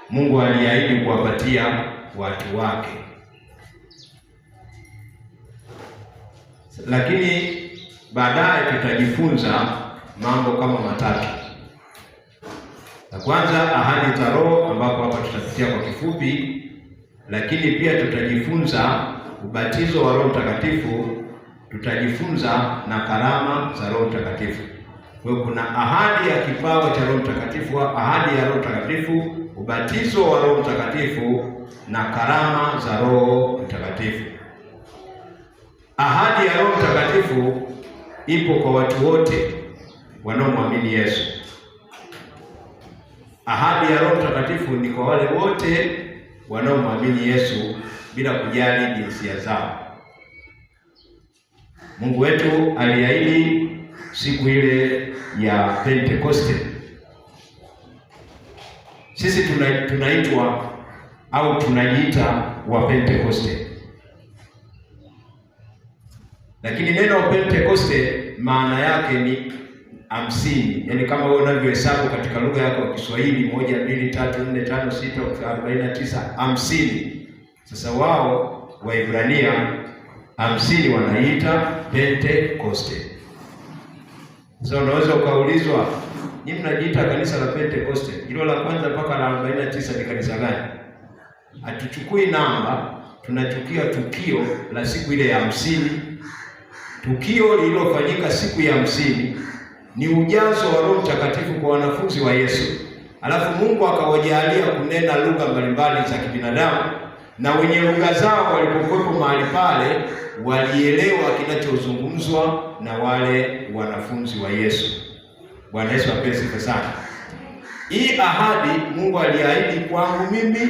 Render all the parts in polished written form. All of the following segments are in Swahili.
Mungu aliahidi kuwapatia watu wake. Lakini baadaye tutajifunza mambo kama matatu. La kwanza, ahadi za Roho, ambapo hapa tutapitia kwa kifupi, lakini pia tutajifunza ubatizo wa Roho Mtakatifu, tutajifunza na karama za Roho Mtakatifu. Kwa hiyo kuna ahadi ya kipawa cha Roho Mtakatifu, ahadi ya Roho Mtakatifu, ubatizo wa Roho Mtakatifu na karama za Roho Mtakatifu. Ahadi ya Roho Mtakatifu ipo kwa watu wote wanaomwamini Yesu. Ahadi ya Roho Mtakatifu ni kwa wale wote wanaomwamini Yesu bila kujali jinsia zao. Mungu wetu aliahidi siku ile ya Pentekoste. Sisi tunaitwa au tunajiita wa Pentekoste. Lakini neno Pentekoste maana yake ni 50. Yaani kama wewe unavyohesabu katika lugha yako ya Kiswahili 1 2 3 4 5 6 49 50. Sasa wao Waebrania 50 wanaita Pentekoste. Sasa unaweza ukaulizwa, ni mnajiita kanisa la Pentekoste, hilo la kwanza mpaka la 49 ni kanisa gani? Hatuchukui namba, tunachukia tukio la siku ile ya 50. Tukio lililofanyika siku ya 50 ni ujazo wa Roho Mtakatifu kwa wanafunzi wa Yesu. Alafu Mungu akawajalia kunena lugha mbalimbali za kibinadamu, na wenye lugha zao walipokuwepo mahali pale walielewa kinachozungumzwa na wale wanafunzi wa Yesu. Bwana Yesu apewe sana. Hii ahadi Mungu aliahidi kwangu mimi,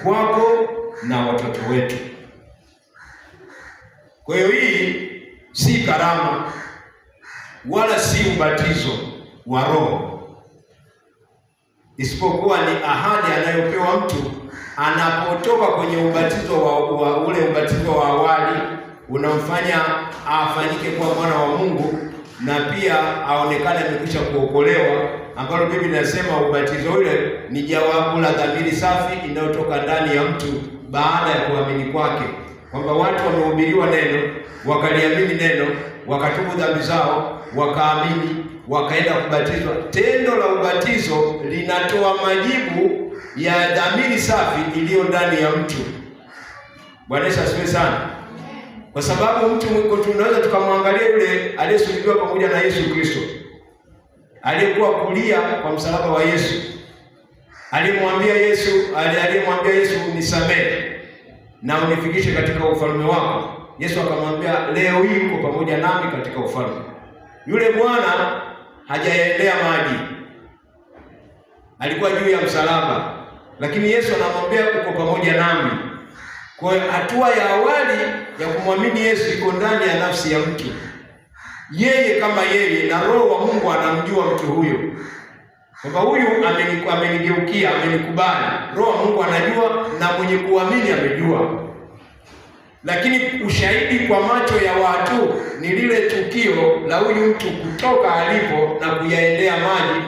kwako na watoto wetu. Kwa hiyo hii si karama wala si ubatizo wa Roho, isipokuwa ni ahadi anayopewa mtu anapotoka kwenye ubatizo wa ule ubatizo wa awali unamfanya afanyike kuwa mwana wa Mungu, na pia aonekane amekwisha kuokolewa, ambalo Biblia inasema ubatizo ule ni jawabu la dhamiri safi inayotoka ndani ya mtu baada ya kuamini kwake, kwamba watu wamehubiriwa neno, wakaliamini neno, wakatubu dhambi zao, wakaamini, wakaenda kubatizwa. Tendo la ubatizo linatoa majibu ya dhamiri safi iliyo ndani ya mtu. Bwana Yesu asifiwe sana. Kwa sababu mtu tunaweza tukamwangalia yule aliyesulubiwa pamoja na Yesu Kristo, aliyekuwa kulia kwa msalaba wa Yesu, aliyemwambia Yesu unisamehe na unifikishe katika ufalme wako. Yesu akamwambia, leo hii uko pamoja nami katika ufalme. Yule bwana hajaendea maji, alikuwa juu ya msalaba, lakini Yesu anamwambia uko pamoja nami. Kwa hiyo hatua ya awali ya kumwamini Yesu iko ndani ya nafsi ya mtu. Yeye kama yeye, na Roho wa Mungu anamjua mtu huyo, kwamba huyu amenigeukia, amenikubali. Roho wa Mungu anajua, na mwenye kuamini amejua. Lakini ushahidi kwa macho ya watu ni lile tukio la huyu mtu kutoka alipo na kuyaendea maji.